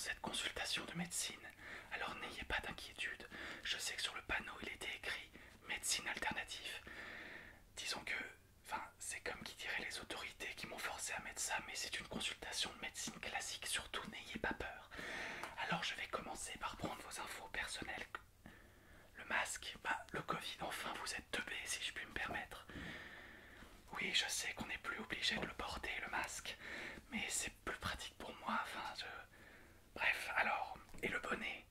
cette consultation de médecine, alors n'ayez pas d'inquiétude. Je sais que sur le panneau il était écrit médecine alternative. Disons que, enfin, c'est comme qui dirait les autorités qui m'ont forcé à mettre ça, mais c'est une consultation de médecine classique, surtout n'ayez pas peur. Alors je vais commencer par prendre vos infos personnelles. Le masque, le Covid, enfin vous êtes teubé si je puis me permettre. Oui, je sais qu'on n'est plus obligé de le porter, le masque, mais c'est plus pratique pour moi, Bref, alors, et le bonnet?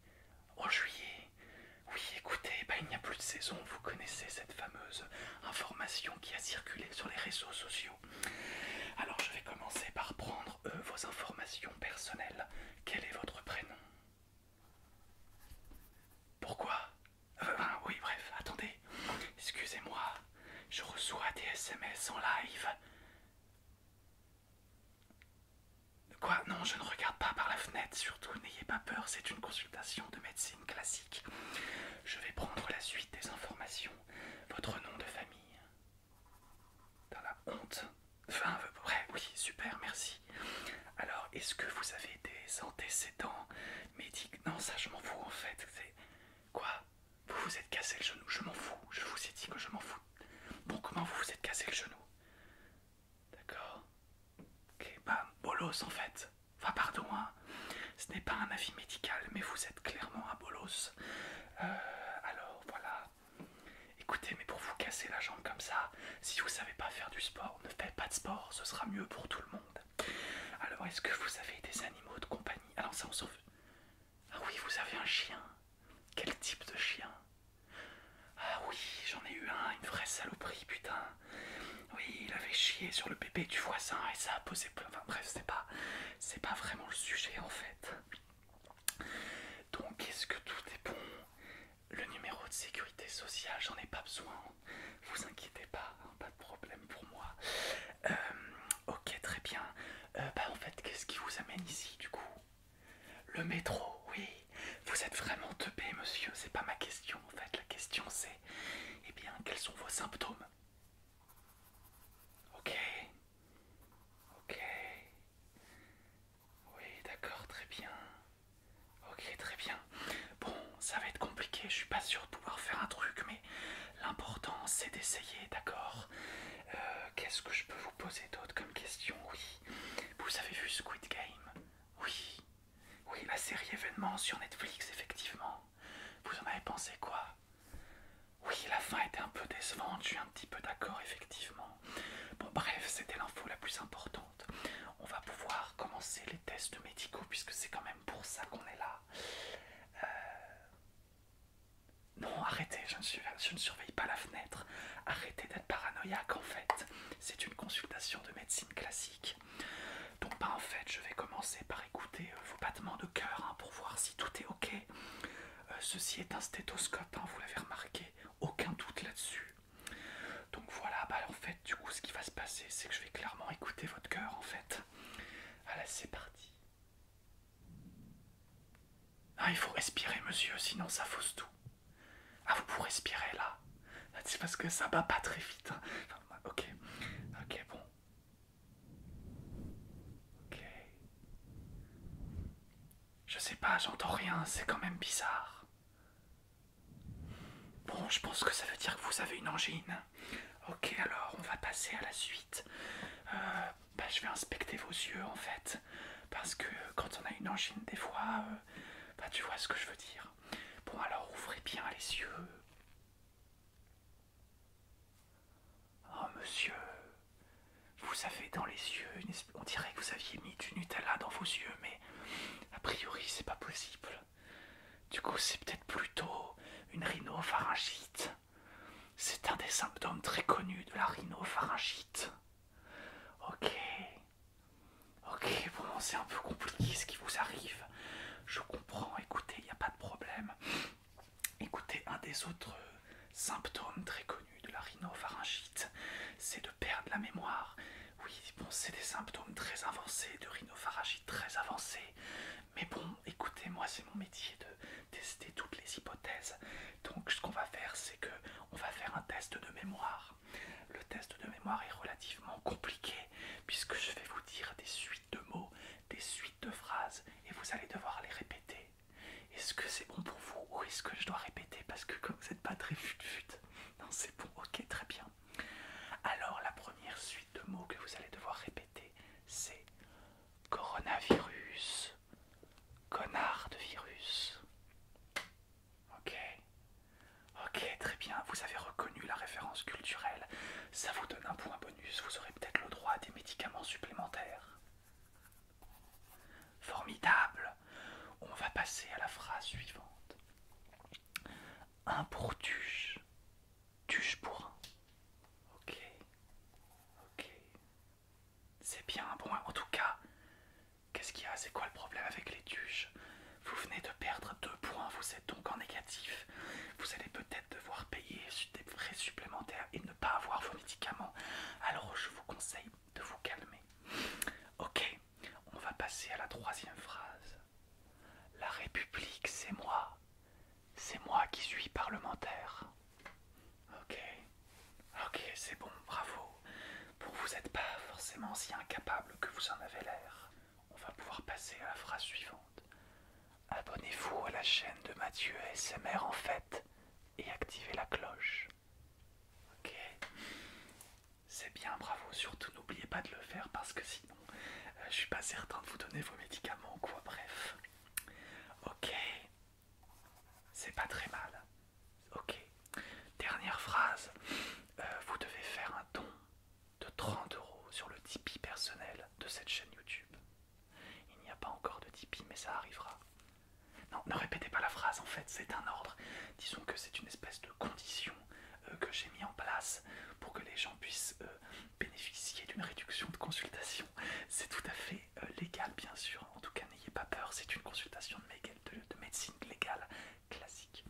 En juillet? Oui, écoutez, il n'y a plus de saison, vous connaissez cette fameuse information qui a circulé sur les réseaux sociaux. Alors je vais commencer par prendre vos informations personnelles. Quel est votre prénom? Pourquoi? Oui, bref, attendez. Excusez-moi, je reçois des SMS en live. Quoi? Non, je ne regarde pas par la fenêtre, surtout n'ayez pas peur, c'est une consultation de médecine classique. Je vais prendre la suite des informations. Votre nom de famille? Dans la honte? Enfin, bref, oui, super, merci. Alors, est-ce que vous avez des antécédents médicaux? Non, ça je m'en fous en fait. C'est quoi? Vous vous êtes cassé le genou? Je m'en fous. Je vous ai dit que je m'en fous. Bon, comment vous vous êtes cassé le genou? D'accord. Ok, bolos en fait. Enfin, pardon, hein. Ce n'est pas un avis médical, mais vous êtes clairement un bolos. Alors, voilà. Écoutez, mais pour vous casser la jambe comme ça, si vous savez pas faire du sport, ne faites pas de sport, ce sera mieux pour tout le monde. Alors, est-ce que vous avez des animaux de compagnie? Alors ça, on s'en fout. Ah oui, vous avez un chien. Quel type de chien? Ah oui, j'en ai eu un, une vraie saloperie, putain. Oui, il avait chié sur le bébé du voisin et ça a posé... Enfin bref, c'est pas vraiment le sujet en fait. Donc, est-ce que tout est bon? Le numéro de sécurité sociale, j'en ai pas besoin. Vous inquiétez pas, hein, pas de problème pour moi. Ok, très bien. En fait, qu'est-ce qui vous amène ici du coup? Le métro, oui. Vous êtes vraiment teubé, monsieur. C'est pas ma question en fait. La question c'est, eh bien, quels sont vos symptômes? Ok. Ok. Oui, d'accord, très bien. Ok, très bien. Bon, ça va être compliqué, je suis pas sûr de pouvoir faire un truc, mais l'important c'est d'essayer, d'accord? Qu'est-ce que je peux vous poser d'autre comme question? Oui. Vous avez vu Squid Game? Oui. Oui, la série événement sur Netflix, effectivement. Vous en avez pensé quoi? Oui, la fin était un peu décevante, je suis un petit peu d'accord, effectivement. Bon, bref, c'était l'info la plus importante. On va pouvoir commencer les tests médicaux, puisque c'est quand même pour ça qu'on est là. Non, arrêtez, je ne surveille pas la fenêtre. Arrêtez d'être paranoïaque, en fait. C'est une consultation de médecine classique. Donc, en fait, je vais commencer par écouter vos battements de cœur hein, pour voir si tout est ok. Ceci est un stéthoscope, hein, vous l'avez remarqué. Aucun doute là-dessus. Donc voilà, en fait, du coup, ce qui va se passer, c'est que je vais clairement écouter votre cœur, en fait. Allez, c'est parti. Ah, il faut respirer, monsieur, sinon ça fausse tout. Ah, vous pouvez respirer, là. C'est parce que ça bat pas très vite. Hein. Enfin, ok. Ok, bon. Ok. Je sais pas, j'entends rien, c'est quand même bizarre. Bon, je pense que ça veut dire que vous avez une angine. Ok, alors on va passer à la suite. Je vais inspecter vos yeux en fait. Parce que quand on a une angine, des fois, tu vois ce que je veux dire. Bon, alors ouvrez bien les yeux. Oh, monsieur, vous avez dans les yeux, on dirait que vous aviez mis du Nutella dans vos yeux, mais a priori, c'est pas possible. Du coup, c'est peut-être plutôt une rhinopharyngite. C'est un des symptômes très connus de la rhinopharyngite. Ok. Ok, bon, c'est un peu compliqué ce qui vous arrive. Je comprends, écoutez, il n'y a pas de problème. Écoutez, un des autres symptômes très connus de la rhinopharyngite, c'est de perdre la mémoire. Oui, bon, c'est des symptômes très avancés, de rhinopharyngite très avancés. Mais bon, écoutez, moi, c'est mon métier de tester toutes les hypothèses. Donc, ce qu'on va faire, c'est que on va faire un test de mémoire. Le test de mémoire est relativement compliqué, puisque je vais vous dire des suites de mots, des suites de phrases, et vous allez devoir les est-ce que je dois répéter parce que comme vous n'êtes pas très fut-fut. Non, c'est bon, ok, très bien. Alors, la première suite de mots que vous allez devoir répéter, c'est coronavirus, connard de virus. Ok, ok, très bien, vous avez reconnu la référence culturelle. Ça vous donne un point bonus, vous aurez peut-être le droit à des médicaments supplémentaires. Formidable. On va passer à la phrase suivante. Un pour tuche, tuche pour un. Ok, ok. C'est bien, bon, en tout cas, qu'est-ce qu'il y a? C'est quoi le problème avec les tuches? Vous venez de perdre 2 points, vous êtes donc en négatif. Vous allez peut-être devoir payer des frais supplémentaires et ne pas avoir vos médicaments. Alors je vous conseille de vous calmer. Ok, on va passer à la troisième phrase. La République, c'est moi. C'est moi qui suis parlementaire. Ok, ok, c'est bon, bravo. Bon, vous n'êtes pas forcément si incapable que vous en avez l'air. On va pouvoir passer à la phrase suivante. Abonnez-vous à la chaîne de Mathieu ASMR en fait et activez la cloche. Ok, c'est bien, bravo. Surtout n'oubliez pas de le faire parce que sinon je suis pas certain de vous donner vos médicaments quoi. Bref. Ok, c'est pas très mal. Ok, dernière phrase. Vous devez faire un don de 30 € sur le Tipeee personnel de cette chaîne YouTube. Il n'y a pas encore de Tipeee, mais ça arrivera. Non, ne répétez pas la phrase, en fait, c'est un ordre. Disons que c'est une espèce de condition que j'ai mis en place pour que les gens puissent bénéficier d'une réduction de consultation. C'est tout à fait légal, bien sûr. En tout cas, n'ayez pas peur, c'est une consultation de médecine légale classique.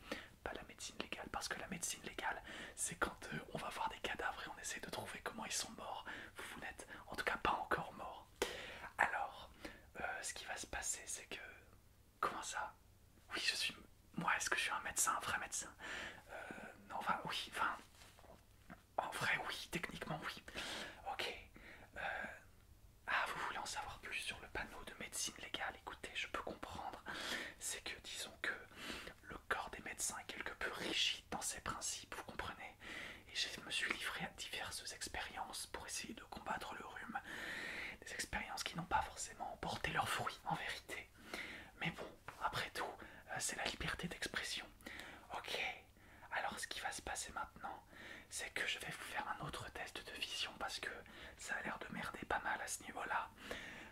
Pas la médecine légale, parce que la médecine légale, c'est quand on va voir des cadavres et on essaie de trouver comment ils sont morts. Vous n'êtes en tout cas pas encore mort. Alors, ce qui va se passer, c'est que... Comment ça? Oui, je suis... Moi, est-ce que je suis un médecin, un vrai médecin? Non, enfin, oui, enfin... En vrai, oui, techniquement, oui. Ok. Ah, vous voulez en savoir plus sur le panneau de médecine légale? Écoutez, je peux comprendre. C'est que, disons que le corps des médecins est quelque peu rigide dans ses principes, vous comprenez? Et je me suis livré à diverses expériences pour essayer de combattre le rhume. Des expériences qui n'ont pas forcément porté leurs fruits, en vérité. Mais bon, après tout, c'est la liberté d'expression. Ok, alors ce qui va se passer maintenant, c'est que je vais vous faire un autre test de vision parce que ça a l'air de merder pas mal à ce niveau-là.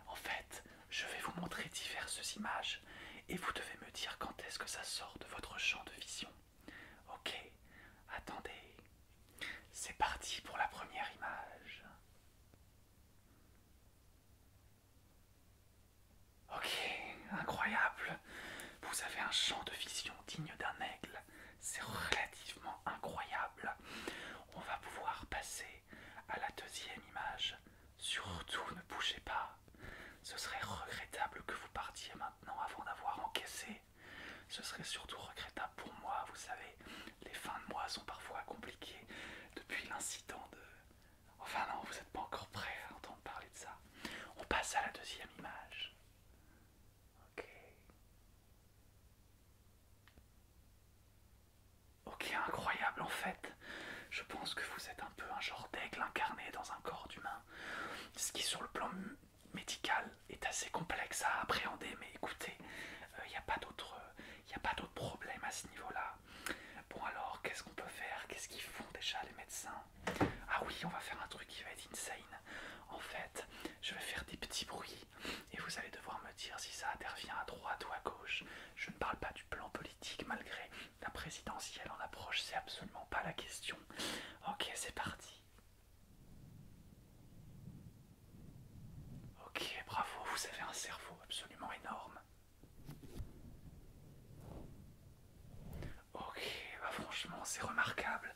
En fait, je vais vous montrer diverses images et vous devez me dire quand est-ce que ça sort de votre champ de vision. Ok, attendez, c'est parti pour la première image. Ok, incroyable. Vous avez un champ de vision digne d'un aigle. C'est relativement incroyable. On va pouvoir passer à la deuxième image. Surtout ne bougez pas. Ce serait regrettable que vous partiez maintenant avant d'avoir encaissé. Ce serait surtout regrettable pour moi, vous savez. Les fins de mois sont parfois compliquées depuis l'incident de... Enfin non, vous n'êtes pas encore prêt à entendre parler de ça. On passe à la deuxième image. Ok. Ok, incroyable en fait. Je pense que vous êtes un peu un genre d'aigle incarné dans un corps d'humain. Ce qui sur le plan médical est assez complexe à appréhender, mais écoutez, il n'y a pas d'autre problème à ce niveau-là. Bon alors, qu'est-ce qu'on peut faire? Qu'est-ce qu'ils font déjà les médecins? Ah oui, on va faire un truc qui va être insane. En fait, je vais faire des petits bruits et vous allez devoir me dire si ça intervient à droite ou à gauche. Je ne parle pas du plan politique malgré la présidentielle en approche, c'est absolument pas la question. Ok, c'est parti. Ok, bravo, vous avez un cerveau absolument énorme. Ok, bah franchement, c'est remarquable.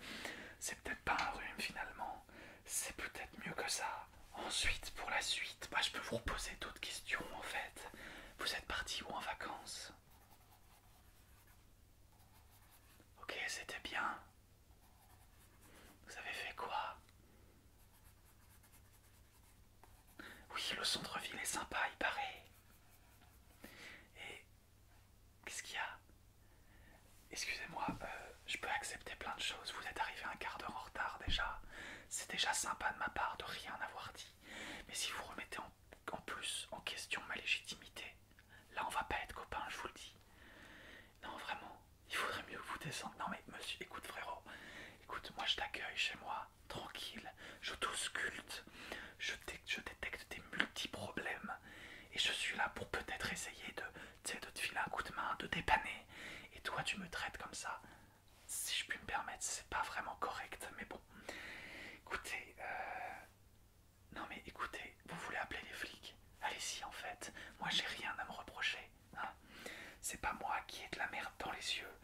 C'est peut-être pas un rhume finalement. C'est peut-être mieux que ça. Ensuite, pour la suite, bah, je peux vous reposer d'autres questions en fait. Vous êtes parti où en vacances? Ok, c'était bien. Vous avez fait quoi? Oui, le centre-ville est sympa, il paraît. Et qu'est-ce qu'il y a? Excusez-moi. déjà sympa de ma part de rien avoir dit. Mais si vous remettez en plus en question ma légitimité, là on va pas être copains, je vous le dis. Non, vraiment, il faudrait mieux que vous descendiez. Non mais monsieur, écoute frérot, écoute, moi je t'accueille chez moi, tranquille, je t'ausculte, je détecte tes multi-problèmes et je suis là pour peut-être essayer de te filer un coup de main, de dépanner. Et toi tu me traites comme ça, si je puis me permettre, c'est pas vraiment correct, mais bon. Écoutez, non mais écoutez, vous voulez appeler les flics? Allez-y en fait, moi j'ai rien à me reprocher. Hein. C'est pas moi qui ai de la merde dans les yeux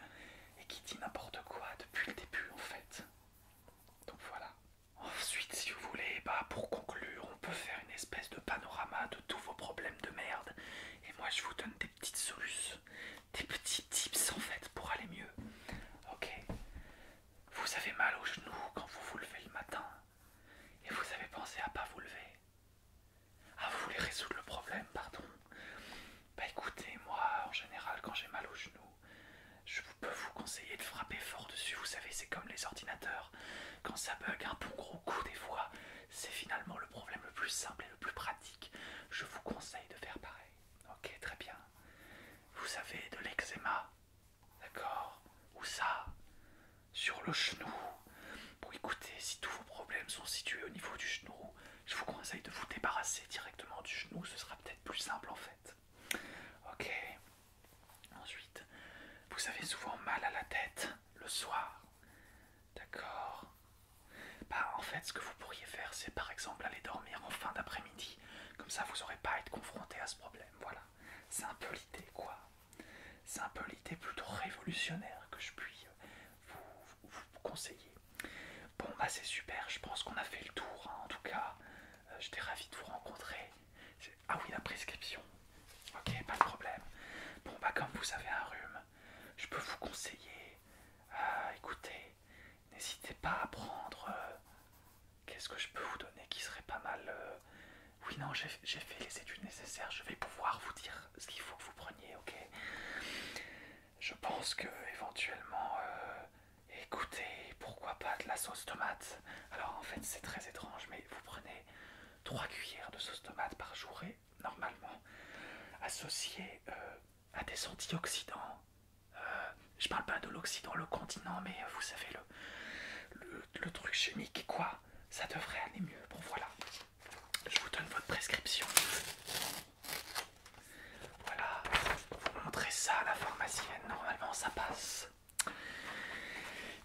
et qui dit n'importe quoi depuis le début en fait. Donc voilà. Ensuite, si vous voulez, pour conclure, on peut faire une espèce de panorama de tous vos problèmes de merde. Et moi je vous donne des petites solutions, des petits tips en fait pour aller mieux. Ok. Vous avez mal au genou quand vous vous levez le matin et vous avez pensé à pas vous lever. Ah, vous voulez résoudre le problème, pardon. Écoutez, moi en général quand j'ai mal au genou, je peux vous conseiller de frapper fort dessus. Vous savez, c'est comme les ordinateurs. Quand ça bug un bon gros coup des fois, c'est finalement le problème le plus simple et le plus pratique. Je vous conseille de faire pareil. Ok, très bien. Vous avez de l'eczéma, d'accord? Ou ça? Sur le genou. Bon écoutez, si tous vos problèmes sont situés au niveau du genou, je vous conseille de vous débarrasser directement du genou, ce sera peut-être plus simple en fait. Ok. Ensuite, vous avez souvent mal à la tête le soir. D'accord. En fait, ce que vous pourriez faire, c'est par exemple aller dormir en fin d'après-midi. Comme ça, vous n'aurez pas à être confronté à ce problème. Voilà. C'est un peu l'idée, quoi. C'est un peu l'idée plutôt révolutionnaire que je puis vous conseiller. Bon, c'est super, je pense qu'on a fait le tour, hein. En tout cas, j'étais ravi de vous rencontrer. Ah oui, la prescription. Ok, pas de problème. Bon, comme vous avez un rhume, je peux vous conseiller. Écoutez, n'hésitez pas à prendre... Qu'est-ce que je peux vous donner qui serait pas mal Oui, non, j'ai fait les études nécessaires, je vais pouvoir vous dire ce qu'il faut que vous preniez, ok? Je pense que éventuellement, écoutez, pourquoi pas de la sauce tomate. Alors en fait c'est très étrange, mais vous prenez 3 cuillères de sauce tomate par jour et normalement associé à des antioxydants. Je parle pas de l'oxydant, le continent, mais vous savez le truc chimique quoi. Ça devrait aller mieux. Bon voilà, je vous donne votre prescription. Voilà, vous montrez ça à la pharmacienne, normalement ça passe.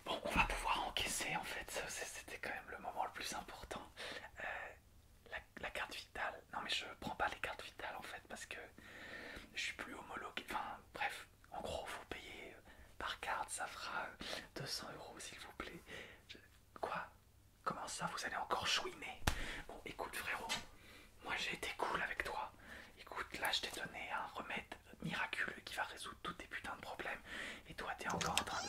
Bon, on va pouvoir encaisser en fait, c'était quand même le moment le plus important. La carte vitale, non mais je prends pas les cartes vitales en fait parce que je suis plus homologué, enfin bref, en gros vous payez par carte, ça fera 200 € s'il vous plaît. Quoi? Comment ça, vous allez encore chouiner? Bon écoute frérot, moi j'ai été cool avec toi. Écoute, là je t'ai donné un remède miraculeux qui va résoudre tous tes putains de problèmes. Et toi t'es encore en train de...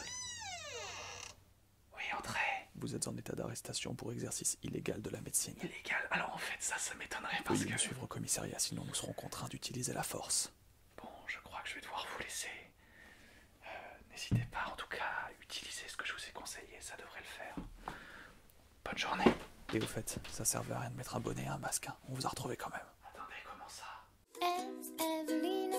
Oui, André. Vous êtes en état d'arrestation pour exercice illégal de la médecine. Illégal? Alors en fait ça m'étonnerait parce Veuillez que... nous suivre au commissariat, sinon nous serons contraints d'utiliser la force. Bon, je crois que je vais devoir vous laisser. N'hésitez pas en tout cas à utiliser ce que je vous ai conseillé, ça devrait le faire. Bonne journée. Et au fait, ça servait à rien de mettre un bonnet et un masque, hein. On vous a retrouvé quand même. Attendez, comment ça? Evelina.